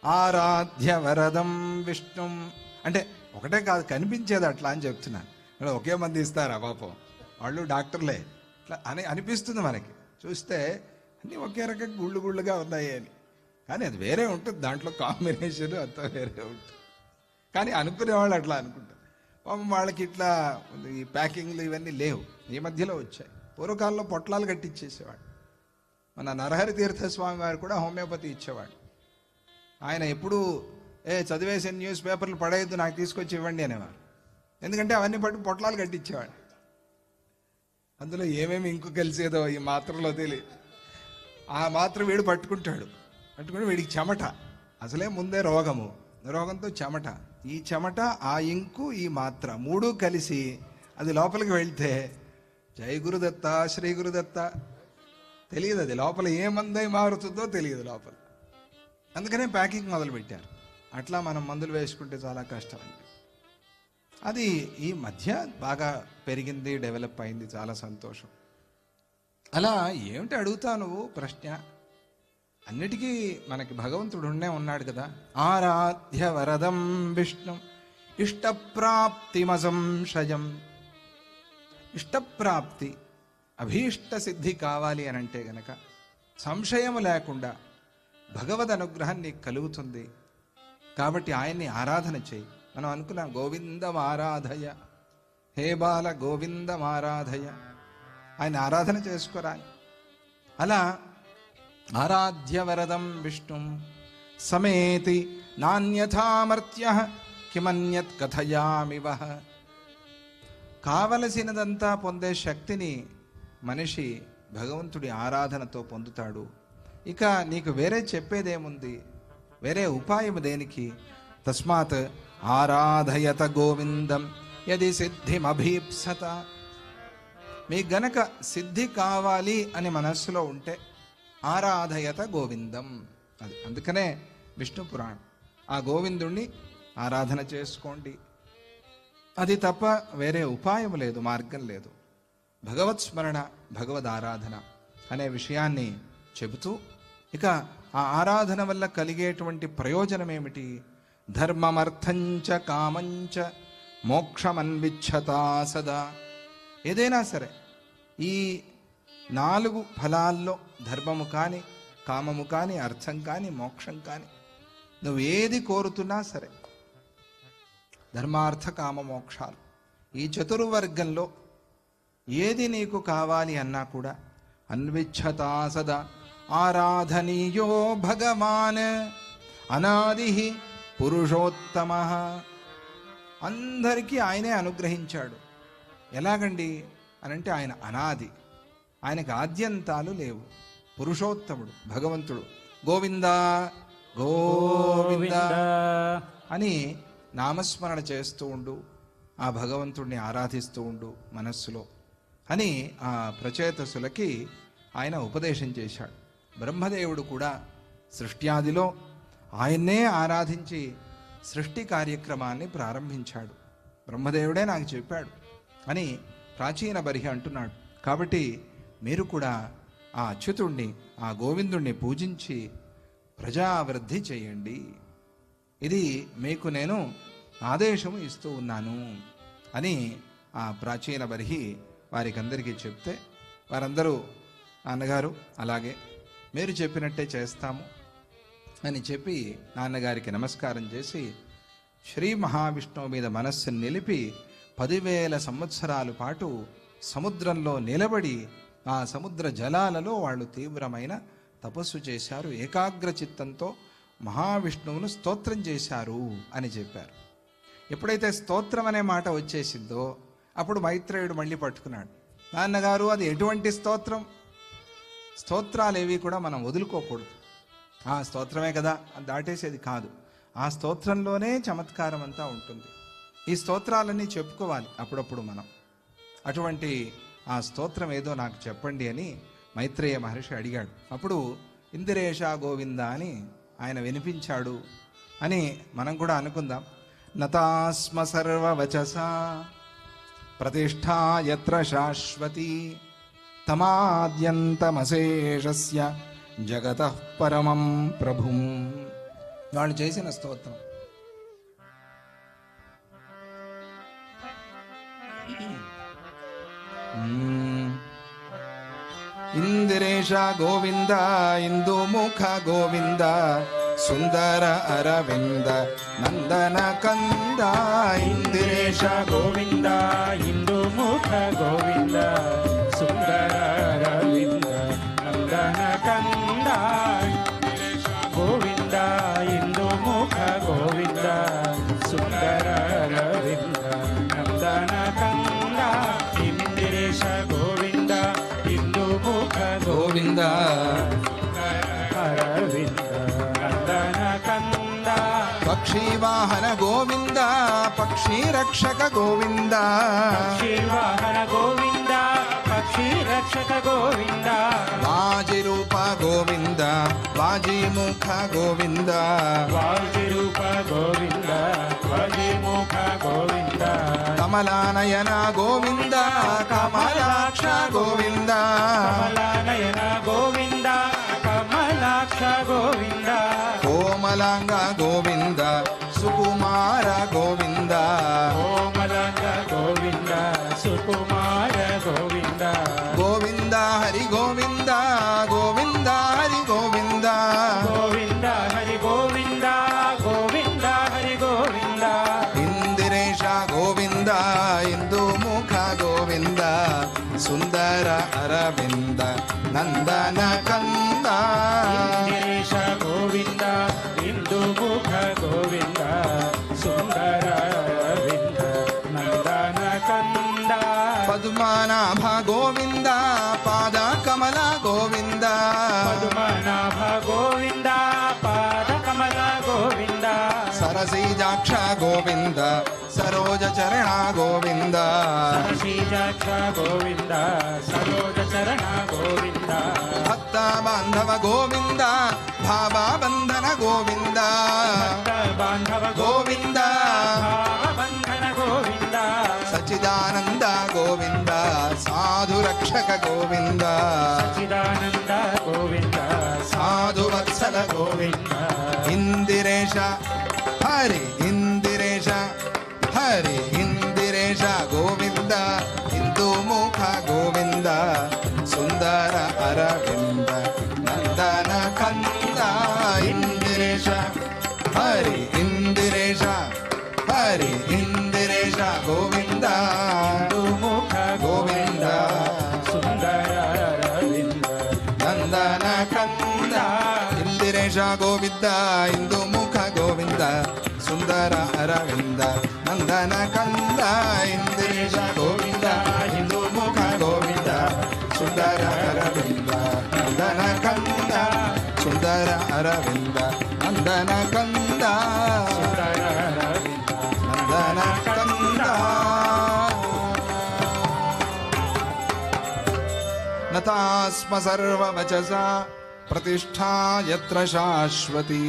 ఆరాధ్య వరదం విష్ణుం. అంటే ఒకటే కాదు, కనిపించేది అట్లా అని చెప్తున్నాను. ఇక్కడ ఒకే మంది ఇస్తారా పాపం, వాళ్ళు డాక్టర్లే ఇట్లా అని అనిపిస్తుంది మనకి చూస్తే. అన్నీ ఒకే రకంగా గుళ్ళు గుళ్ళుగా ఉన్నాయి అని, కానీ అది వేరే ఉంటుంది, దాంట్లో కాంబినేషన్ అంతా వేరే ఉంటుంది. కానీ అనుకునే వాళ్ళు అట్లా అనుకుంటారు. పాపం వాళ్ళకి ఇట్లా ఈ ప్యాకింగ్లు ఇవన్నీ లేవు, ఈ మధ్యలో వచ్చాయి. పూర్వకాలంలో పొట్లాలు కట్టించేసేవాడు. మన నరహరి తీర్థస్వామి వారు కూడా హోమియోపతి ఇచ్చేవాడు. ఆయన ఎప్పుడూ చదివేసిన న్యూస్ పేపర్లు పడేయద్దు, నాకు తీసుకొచ్చి ఇవ్వండి అనేవారు. ఎందుకంటే అవన్నీ పట్టు పొట్లాలు కట్టించేవాడు. అందులో ఏమేమి ఇంకు కలిసేదో ఈ మాత్రలో తెలియదు. ఆ మాత్ర వీడు పట్టుకుంటాడు, పట్టుకుని వీడికి చెమట, అసలే ముందే రోగంతో చెమట, ఈ చెమట, ఆ ఇంకు, ఈ మాత్ర మూడు కలిసి అది లోపలికి వెళ్తే జై గురుదత్త, శ్రీ గురుదత్త తెలియదు. అది లోపల ఏ మందై మారుతుందో తెలియదు లోపల. అందుకనే ప్యాకింగ్ మొదలు పెట్టారు. అట్లా మనం మందులు వేసుకుంటే చాలా కష్టం అండి. అది ఈ మధ్య బాగా పెరిగింది, డెవలప్ అయింది, చాలా సంతోషం. అలా ఏమిటి అడుగుతావు నువ్వు ప్రశ్న? అన్నిటికీ మనకి భగవంతుడు ఉన్నాడు కదా. ఆరాధ్య వరదం విష్ణు ఇష్టప్రాప్తిమసంశయం. ఇష్టప్రాప్తి, అభీష్ట సిద్ధి కావాలి అని అంటే గనక సంశయము లేకుండా భగవద్ అనుగ్రహం నీకు కలుగుతుంది. కాబట్టి ఆయన్ని ఆరాధన చేయి. మనం అనుకున్నాం గోవిందం ఆరాధయ, హే బాల గోవిందం ఆరాధయ, ఆయన ఆరాధన చేసుకోరా. అలా ఆరాధ్య వరదం విష్ణుం సమేతి నాన్యథామర్త్య కిమన్యత్ కథయామివ. కావలసినదంతా పొందే శక్తిని మనిషి భగవంతుడి ఆరాధనతో పొందుతాడు. ఇక నీకు వేరే చెప్పేదేముంది, వేరే ఉపాయం దేనికి? తస్మాత్ ఆరాధయత గోవిందం యది సిద్ధిమభీప్సత. మీకు గనక సిద్ధి కావాలి అని మనస్సులో ఉంటే ఆరాధయత గోవిందం, అది అందుకనే విష్ణు పురాణం. ఆ గోవిందుణ్ణి ఆరాధన చేసుకోండి, అది తప్ప వేరే ఉపాయం లేదు, మార్గం లేదు. భగవత్ స్మరణ, భగవద్ ఆరాధన అనే విషయాన్ని చెబుతూ ఇక ఆ ఆరాధన వల్ల కలిగేటువంటి ప్రయోజనం ఏమిటి? ధర్మమర్థంచ కామంచ మోక్షమన్విచ్చతా సదా. ఏదైనా సరే ఈ 4 ఫలాల్లో ధర్మము కానీ, కామము కానీ, అర్థం కానీ, మోక్షం కానీ, నువ్వు ఏది కోరుతున్నా సరే, ధర్మార్థ కామ మోక్షాలు, ఈ చతుర్వర్గంలో ఏది నీకు కావాలి అన్నా కూడా అన్విచ్చతా సదా ఆరాధనీయో భగవాన్ అనాది పురుషోత్తమ. అందరికీ ఆయనే అనుగ్రహించాడు. ఎలాగండి అనంటే ఆయన అనాది, ఆయనకు ఆద్యంతాలు లేవు. పురుషోత్తముడు, భగవంతుడు. గోవిందా గోవిందా అని నామస్మరణ చేస్తూ ఉండు, ఆ భగవంతుడిని ఆరాధిస్తూ ఉండు మనస్సులో అని ఆ ప్రచేతసులకి ఆయన ఉపదేశం చేశాడు. బ్రహ్మదేవుడు కూడా సృష్ట్యాదిలో ఆయన్నే ఆరాధించి సృష్టి కార్యక్రమాన్ని ప్రారంభించాడు. బ్రహ్మదేవుడే నాకు చెప్పాడు అని ప్రాచీన బరిహి అంటున్నాడు. కాబట్టి మీరు కూడా ఆ అచ్యుతుణ్ణి, ఆ గోవిందుణ్ణి పూజించి ప్రజావృద్ధి చేయండి. ఇది మీకు నేను ఆదేశం ఇస్తూ ఉన్నాను అని ఆ ప్రాచీన బరిహి వారికి అందరికీ చెప్తే, వారందరూ నాన్నగారు అలాగే మీరు చెప్పినట్టే చేస్తాము అని చెప్పి నాన్నగారికి నమస్కారం చేసి శ్రీ మహావిష్ణువు మీద మనస్సును నిలిపి 10,000 సంవత్సరాల పాటు సముద్రంలో నిలబడి ఆ సముద్ర జలాలలో వాళ్ళు తీవ్రమైన తపస్సు చేశారు. ఏకాగ్ర చిత్తంతో మహావిష్ణువును స్తోత్రం చేశారు అని చెప్పారు. ఎప్పుడైతే స్తోత్రం అనే మాట వచ్చేసిందో అప్పుడు మైత్రేయుడు మళ్ళీ పట్టుకున్నాడు. నాన్నగారు అది ఎటువంటి స్తోత్రం? స్తోత్రాలు ఏవి కూడా మనం వదులుకోకూడదు. ఆ స్తోత్రమే కదా అని దాటేసేది కాదు. ఆ స్తోత్రంలోనే చమత్కారం అంతా ఉంటుంది. ఈ స్తోత్రాలన్నీ చెప్పుకోవాలి అప్పుడప్పుడు మనం. అటువంటి ఆ స్తోత్రం ఏదో నాకు చెప్పండి అని మైత్రేయ మహర్షి అడిగాడు. అప్పుడు ఇందిరేష గోవింద అని ఆయన వినిపించాడు అని మనం కూడా అనుకుందాం. నతాస్మ సర్వవచసా ప్రతిష్ఠా యత్ర శాశ్వతి తమాద్యంతమశేషస్య జగతః పరమం ప్రభుం. వాళ్ళు చేసిన స్తోత్రం. ఇందిరేశ గోవింద, ఇందుముఖ గోవింద, సుందర అరవింద నందన కంద. ఇందిరేశ గోవింద, ఇందుముఖ గోవింద, సుందర అరవింద నందన కంద. గోవింద ఇందుముఖ గోవింద, సుందర అరవింద నందన కంద. ఇందిరేశ గోవింద, ఇందుముఖ గోవింద, అరవింద నందన కంద. పక్షి వాహన గోవింద, పక్షి రక్షక గోవింద, పక్షి వాహన గోవింద, పక్షి రక్షక గోవింద. వాజి రూప గోవింద, వాజి ముఖ గోవింద, వాజి రూప గోవింద, వాజి ముఖ గోవింద. కమలానయన గోవింద, కమలాక్ష గోవింద, కమలానయన గోవింద, కమలాక్ష గోవింద. కోమలాంగ గోవింద, సుకుమార గోవింద, కోమలాంగ గోవింద, సుకుమార గోవింద. గోవింద హరి గోవింద, గోవింద హరి గోవింద, గోవింద హరి గోవింద, గోవింద హరి గోవింద. ఇందిరేశ గోవింద, ఇందుముఖ గోవింద, సుందర అరవింద నందన కంద. ఇందిరేశ గోవింద, ఇందుముఖ గోవింద, సుందర అరవింద నందన కంద. పద్మనాభ గోవింద, పాద కమల గోవింద, పద్మనాభ గోవింద, పాద కమల గోవింద. సరసీజాక్ష గోవింద, సరోజ చరణ గోవింద, సరసీజాక్ష గోవింద, సరోజ చరణ గోవింద. భక్త బాంధవ గోవింద, భావబంధన గోవింద, భక్త బాంధవ గోవింద, భావబంధన గోవింద. సచిదానంద గోవింద, సాధు రక్షక గోవింద, సచిదానంద గోవింద, సాధు వత్సల గోవింద. ఇందిరేశ హరి, ఇందిరేశ హరి, ఇందిరేశ గోవింద, ఇందుముఖ గోవింద, సుందర అరవింద నందన కంద. ఇందిరేశ హరి, ఇందిరేశ హరి, ఇందిరేశ గోవింద, ఇందుముఖ గోవింద, సుందర అరవింద నందన కంద. ఇందిరేశ గోవింద, ఇందుముఖ గోవింద, సుందర అరవింద నందన కంద. ఇందిరేశ గోవింద, ఇందుముఖ గోవింద, సుందర అరవింద నందన కంద, సుందర అరవింద నందన కంద, సుందర అరవింద నందన కంద. నతాస్మ సర్వవచసా ప్రతిష్ఠా యత్ర శాశ్వతి